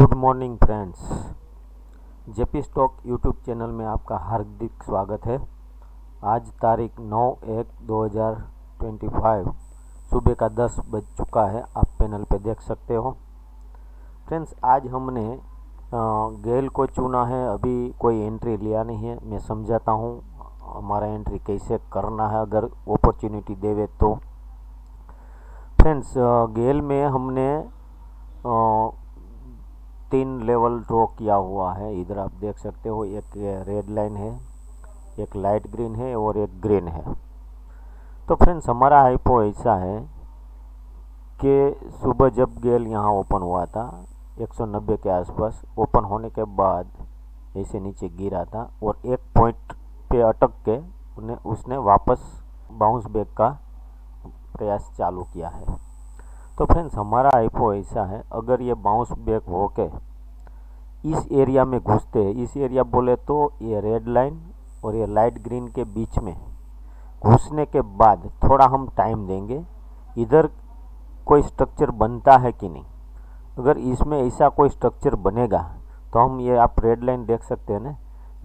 Good morning friends. JP stock YouTube channel में आपका हार्दिक स्वागत है। आज तारीख 9/1/2025 सुबह का 10 बज चुका है। आप पैनल पे देख सकते हो। फ्रेंड्स, आज हमने गेल को चुना है। अभी कोई एंट्री लिया नहीं है। मैं समझाता हूँ हमारा एंट्री कैसे करना है अगर अपॉर्चुनिटी देवे तो। फ्रेंड्स, गेल में हमने 3 लेवल ड्रॉ किया हुआ है। इधर आप देख सकते हो, एक रेड लाइन है, एक लाइट ग्रीन है और एक ग्रीन है। तो फ्रेंड्स, हमारा हाइपो ऐसा है कि सुबह जब गेल यहाँ ओपन हुआ था 190 के आसपास, ओपन होने के बाद ऐसे नीचे गिरा था और एक पॉइंट पे अटक के उसने वापस बाउंस बैक का प्रयास चालू किया है। तो फ्रेंड्स, हमारा आईपो ऐसा है, अगर ये बाउंस बैक होके इस एरिया में घुसते हैं, इस एरिया बोले तो ये रेड लाइन और ये लाइट ग्रीन के बीच में घुसने के बाद थोड़ा हम टाइम देंगे, इधर कोई स्ट्रक्चर बनता है कि नहीं। अगर इसमें ऐसा कोई स्ट्रक्चर बनेगा तो हम, ये आप रेड लाइन देख सकते हैं ना,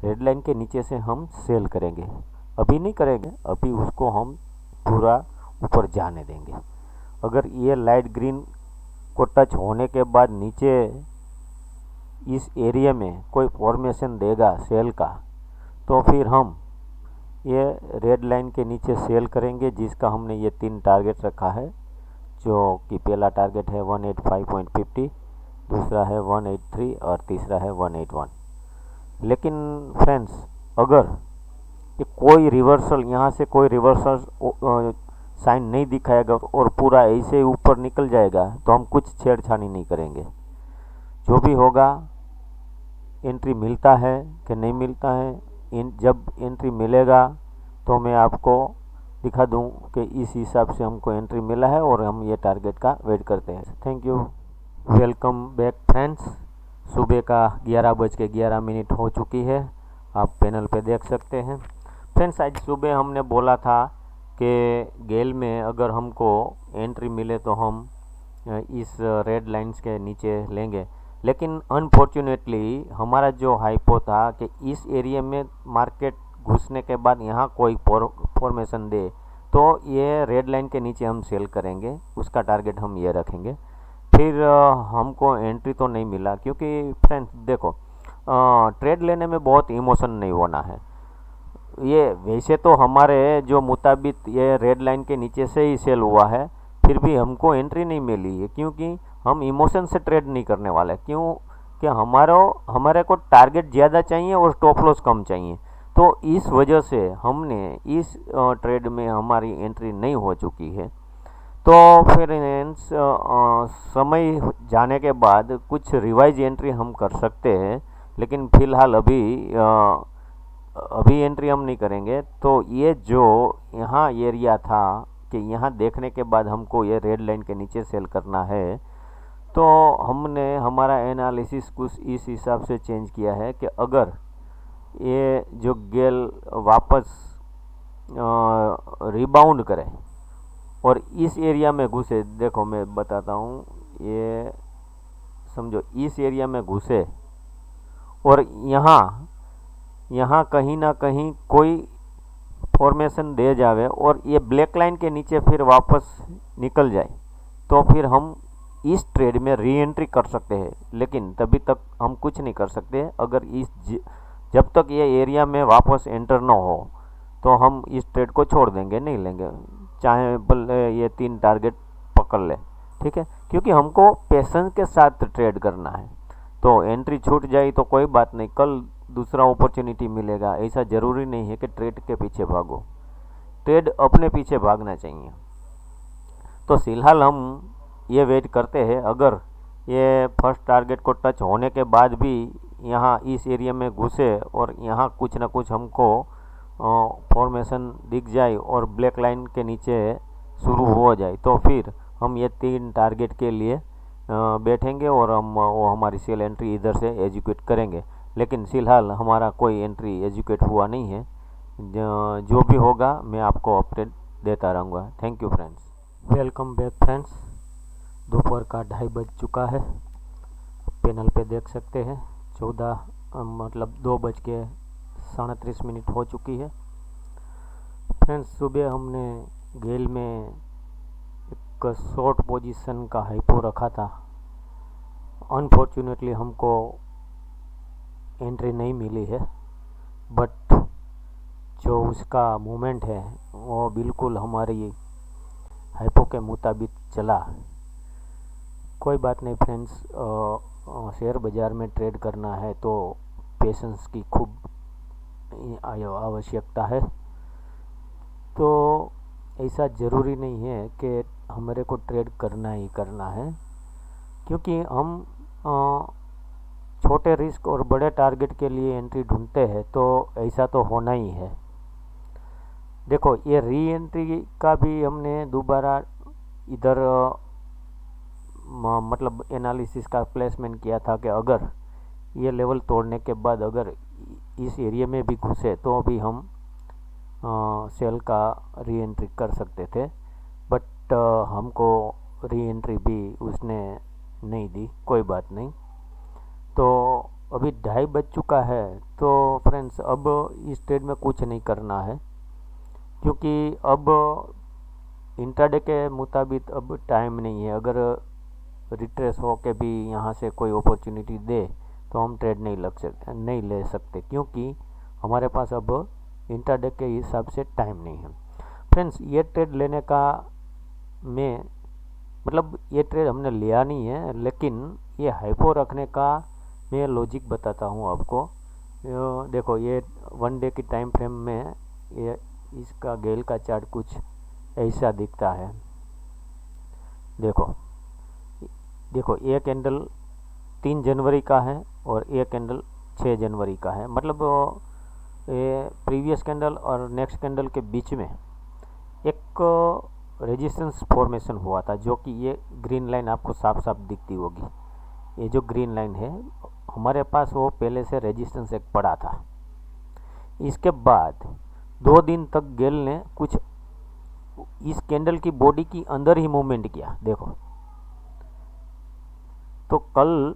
रेड लाइन के नीचे से हम सेल करेंगे। अभी नहीं करेंगे, अभी उसको हम पूरा ऊपर जाने देंगे। अगर ये लाइट ग्रीन को टच होने के बाद नीचे इस एरिया में कोई फॉर्मेशन देगा सेल का, तो फिर हम ये रेड लाइन के नीचे सेल करेंगे, जिसका हमने ये 3 टारगेट रखा है। जो कि पहला टारगेट है 185.50, दूसरा है 183 और तीसरा है 181। लेकिन फ्रेंड्स, अगर ये कोई रिवर्सल, यहाँ से कोई रिवर्सल साइन नहीं दिखाएगा और पूरा ऐसे ऊपर निकल जाएगा तो हम कुछ छेड़छाड़ी नहीं करेंगे। जो भी होगा, एंट्री मिलता है कि नहीं मिलता है, जब एंट्री मिलेगा तो मैं आपको दिखा दूं कि इस हिसाब से हमको एंट्री मिला है और हम ये टारगेट का वेट करते हैं। Thank you. Welcome back friends. सुबह का 11:11 हो चुकी है। आप पैनल पे देख सकते हैं। फ्रेंड्स, आज सुबह हमने बोला था कि गेल में अगर हमको एंट्री मिले तो हम इस रेड लाइंस के नीचे लेंगे। लेकिन अनफॉर्चुनेटली हमारा जो हाइपो था कि इस एरिया में मार्केट घुसने के बाद यहाँ कोई फॉर्मेशन दे तो ये रेड लाइन के नीचे हम सेल करेंगे। उसका टारगेट हम ये रखेंगे। फिर हमको एंट्री तो नहीं मिला, क्योंकि फ्रेंड्स देखो, ट्रेड लेने में बहुत इमोशन नहीं होना है। ये वैसे तो हमारे जो मुताबिक ये रेड लाइन के नीचे से ही सेल हुआ है, फिर भी हमको एंट्री नहीं मिली है, क्योंकि हम इमोशन से ट्रेड नहीं करने वाले। क्यों कि हमारे को टारगेट ज़्यादा चाहिए और स्टॉप लॉस कम चाहिए। तो इस वजह से हमने इस ट्रेड में हमारी एंट्री नहीं हो चुकी है। तो फिर समय जाने के बाद कुछ रिवाइज एंट्री हम कर सकते हैं, लेकिन फ़िलहाल अभी एंट्री हम नहीं करेंगे। तो ये जो यहाँ एरिया था कि यहाँ देखने के बाद हमको ये रेड लाइन के नीचे सेल करना है, तो हमने हमारा एनालिसिस कुछ इस हिसाब से चेंज किया है कि अगर ये जो गेल वापस रिबाउंड करे और इस एरिया में घुसे, देखो मैं बताता हूँ, ये समझो इस एरिया में घुसे और यहाँ कहीं ना कहीं कोई फॉर्मेशन दे जावे और ये ब्लैक लाइन के नीचे फिर वापस निकल जाए, तो फिर हम इस ट्रेड में री एंट्री कर सकते हैं। लेकिन तभी तक हम कुछ नहीं कर सकते। अगर जब तक ये एरिया में वापस एंटर ना हो तो हम इस ट्रेड को छोड़ देंगे, नहीं लेंगे, चाहे भले ये 3 टारगेट पकड़ ले, ठीक है। क्योंकि हमको पेशेंस के साथ ट्रेड करना है। तो एंट्री छूट जाए तो कोई बात नहीं, कल दूसरा अपॉर्चुनिटी मिलेगा। ऐसा ज़रूरी नहीं है कि ट्रेड के पीछे भागो, ट्रेड अपने पीछे भागना चाहिए। तो फिलहाल हम ये वेट करते हैं। अगर ये फर्स्ट टारगेट को टच होने के बाद भी यहाँ इस एरिया में घुसे और यहाँ कुछ ना कुछ हमको फॉर्मेशन दिख जाए और ब्लैक लाइन के नीचे शुरू हो जाए, तो फिर हम ये 3 टारगेट के लिए बैठेंगे और वो हमारी सेल एंट्री इधर से एजुकेट करेंगे। लेकिन फ़िलहाल हमारा कोई एंट्री एजुकेट हुआ नहीं है। जो भी होगा मैं आपको अपडेट देता रहूँगा। Thank you friends. Welcome back friends. दोपहर का 2:30 बज चुका है। पैनल पे देख सकते हैं 2:37 हो चुकी है। फ्रेंड्स, सुबह हमने गेल में एक शॉर्ट पोजीशन का हाइपो रखा था। अनफॉर्चुनेटली हमको एंट्री नहीं मिली है, बट जो उसका मूवमेंट है वो बिल्कुल हमारी हाइपो के मुताबिक चला। कोई बात नहीं फ्रेंड्स, शेयर बाज़ार में ट्रेड करना है तो पेशेंस की खूब आवश्यकता है। तो ऐसा ज़रूरी नहीं है कि हमारे को ट्रेड करना ही करना है, क्योंकि हम छोटे रिस्क और बड़े टारगेट के लिए एंट्री ढूंढते हैं, तो ऐसा तो होना ही है। देखो, ये री एंट्री का भी हमने दोबारा इधर मतलब एनालिसिस का प्लेसमेंट किया था कि अगर ये लेवल तोड़ने के बाद अगर इस एरिया में भी घुसे तो भी हम सेल का री एंट्री कर सकते थे, बट हमको री एंट्री भी उसने नहीं दी। कोई बात नहीं। तो अभी 2:30 बज चुका है। तो फ्रेंड्स, अब इस ट्रेड में कुछ नहीं करना है, क्योंकि अब इंट्राडे के मुताबिक अब टाइम नहीं है। अगर रिट्रेस हो के भी यहाँ से कोई अपॉर्चुनिटी दे तो हम ट्रेड नहीं ले सकते, क्योंकि हमारे पास अब इंट्राडे के हिसाब से टाइम नहीं है। फ्रेंड्स, ये ट्रेड लेने का मतलब ये ट्रेड हमने लिया नहीं है, लेकिन ये हाइपो रखने का मैं लॉजिक बताता हूँ आपको। देखो, ये 1 डे की टाइम फ्रेम में ये इसका गेल का चार्ट कुछ ऐसा दिखता है। देखो, ये कैंडल 3 जनवरी का है और ये कैंडल 6 जनवरी का है। मतलब ये प्रीवियस कैंडल और नेक्स्ट कैंडल के बीच में एक रेजिस्टेंस फॉर्मेशन हुआ था, जो कि ये ग्रीन लाइन आपको साफ साफ दिखती होगी। ये जो ग्रीन लाइन है हमारे पास, वो पहले से रेजिस्टेंस एक पड़ा था। इसके बाद 2 दिन तक गेल ने कुछ इस कैंडल की बॉडी की अंदर ही मूवमेंट किया। देखो, तो कल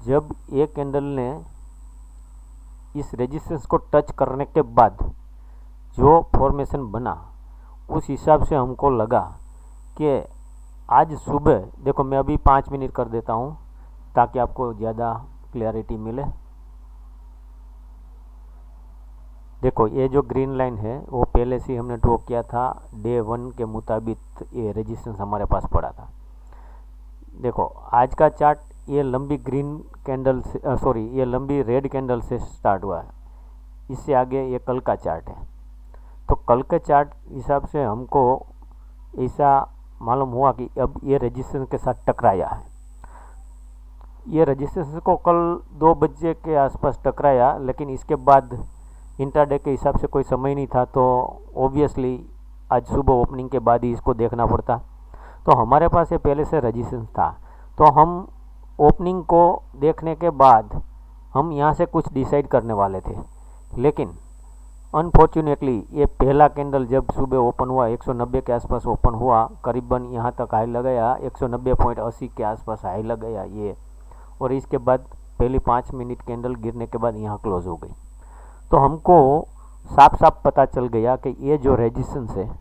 जब ये कैंडल ने इस रेजिस्टेंस को टच करने के बाद जो फॉर्मेशन बना, उस हिसाब से हमको लगा कि आज सुबह, देखो मैं अभी 5 मिनट कर देता हूँ ताकि आपको ज़्यादा क्लैरिटी मिले। देखो, ये जो ग्रीन लाइन है वो पहले से हमने ड्रॉ किया था। डे 1 के मुताबिक ये रेजिस्टेंस हमारे पास पड़ा था। देखो, आज का चार्ट ये लंबी ग्रीन कैंडल से ये लंबी रेड कैंडल से स्टार्ट हुआ है। इससे आगे ये कल का चार्ट है। तो कल के चार्ट हिसाब से हमको ऐसा मालूम हुआ कि अब ये रेजिस्टेंस के साथ टकराया है। ये रेजिस्टेंस को कल 2 बजे के आसपास टकराया, लेकिन इसके बाद इंट्राडे के हिसाब से कोई समय नहीं था, तो ऑब्वियसली आज सुबह ओपनिंग के बाद ही इसको देखना पड़ता। तो हमारे पास ये पहले से रेजिस्टेंस था, तो हम ओपनिंग को देखने के बाद हम यहाँ से कुछ डिसाइड करने वाले थे, लेकिन अनफॉर्चुनेटली ये पहला कैंडल जब सुबह ओपन हुआ 190 के आसपास ओपन हुआ, करीबन यहाँ तक हाई लगाया, 190.80 के आसपास हाई लगाया ये, और इसके बाद पहली 5 मिनट कैंडल गिरने के बाद यहाँ क्लोज हो गई। तो हमको साफ साफ पता चल गया कि ये जो रेजिस्टेंस है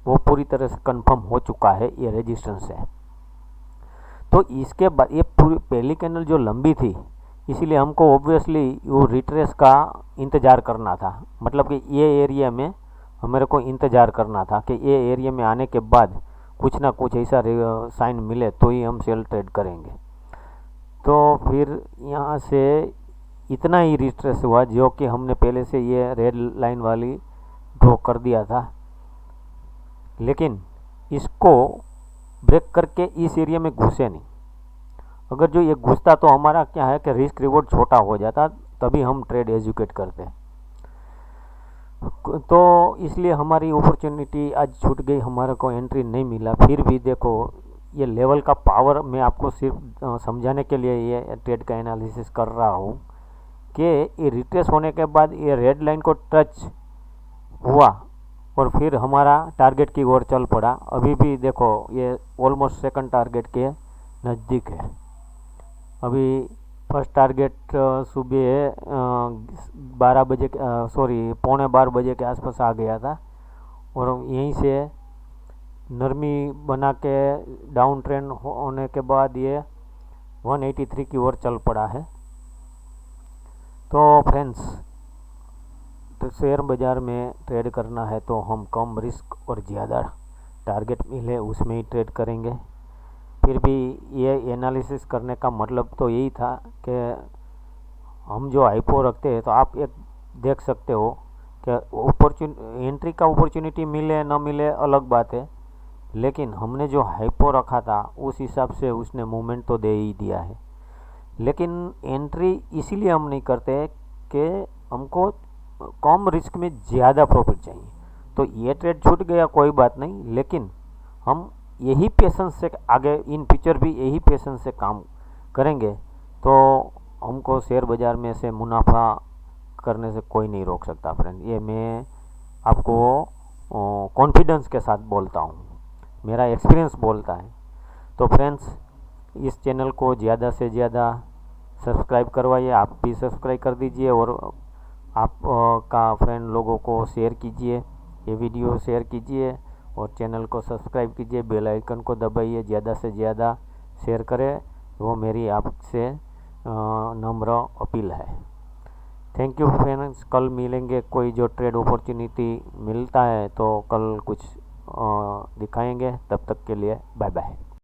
वो पूरी तरह से कंफर्म हो चुका है, ये रेजिस्टेंस है। तो इसके बाद ये पूरी पहली कैंडल जो लंबी थी, इसीलिए हमको ऑब्वियसली वो रिट्रेस का इंतज़ार करना था। मतलब कि ये एरिया में हमारे को इंतज़ार करना था कि ये एरिया में आने के बाद कुछ ना कुछ ऐसा साइन मिले तो ही हम सेल ट्रेड करेंगे। तो फिर यहाँ से इतना ही रिट्रेस हुआ, जो कि हमने पहले से ये रेड लाइन वाली ड्रॉ कर दिया था, लेकिन इसको ब्रेक करके इस एरिया में घुसे नहीं। अगर जो ये घुसता तो हमारा क्या है कि रिस्क रिवॉर्ड छोटा हो जाता, तभी हम ट्रेड एजुकेट करते। तो इसलिए हमारी अपॉर्चुनिटी आज छूट गई, हमारे को एंट्री नहीं मिला। फिर भी देखो, ये लेवल का पावर मैं आपको सिर्फ समझाने के लिए ये ट्रेड का एनालिसिस कर रहा हूँ कि ये रिट्रेस होने के बाद ये रेड लाइन को टच हुआ और फिर हमारा टारगेट की ओर चल पड़ा। अभी भी देखो, ये ऑलमोस्ट सेकंड टारगेट के नज़दीक है। अभी फर्स्ट टारगेट सुबह 12 बजे पौने 12 बजे के आसपास आ गया था और यहीं से नरमी बना के डाउन ट्रेंड होने के बाद ये 183 की ओर चल पड़ा है। तो फ्रेंड्स, तो शेयर बाज़ार में ट्रेड करना है तो हम कम रिस्क और ज़्यादा टारगेट मिले उसमें ही ट्रेड करेंगे। फिर भी ये एनालिसिस करने का मतलब तो यही था कि हम जो हाइपो रखते हैं तो आप एक देख सकते हो कि एंट्री का अपॉर्चुनिटी मिले न मिले अलग बात है, लेकिन हमने जो हाइपो रखा था उस हिसाब से उसने मूवमेंट तो दे ही दिया है। लेकिन एंट्री इसीलिए हम नहीं करते कि हमको कम रिस्क में ज़्यादा प्रॉफिट चाहिए। तो ये ट्रेड छूट गया कोई बात नहीं, लेकिन हम यही पेशेंस से आगे इन फ्यूचर भी यही पेशेंस से काम करेंगे तो हमको शेयर बाज़ार में से मुनाफा करने से कोई नहीं रोक सकता फ्रेंड। ये मैं आपको कॉन्फिडेंस के साथ बोलता हूँ, मेरा एक्सपीरियंस बोलता है। तो फ्रेंड्स, इस चैनल को ज़्यादा से ज़्यादा सब्सक्राइब करवाइए, आप भी सब्सक्राइब कर दीजिए और आप का फ्रेंड लोगों को शेयर कीजिए, ये वीडियो शेयर कीजिए और चैनल को सब्सक्राइब कीजिए, बेल आइकन को दबाइए, ज़्यादा से ज़्यादा शेयर करें, वो मेरी आपसे नम्र अपील है। थैंक यू फ्रेंड्स, कल मिलेंगे। कोई जो ट्रेड अपॉर्चुनिटी मिलता है तो कल कुछ दिखाएंगे। तब तक के लिए बाय बाय।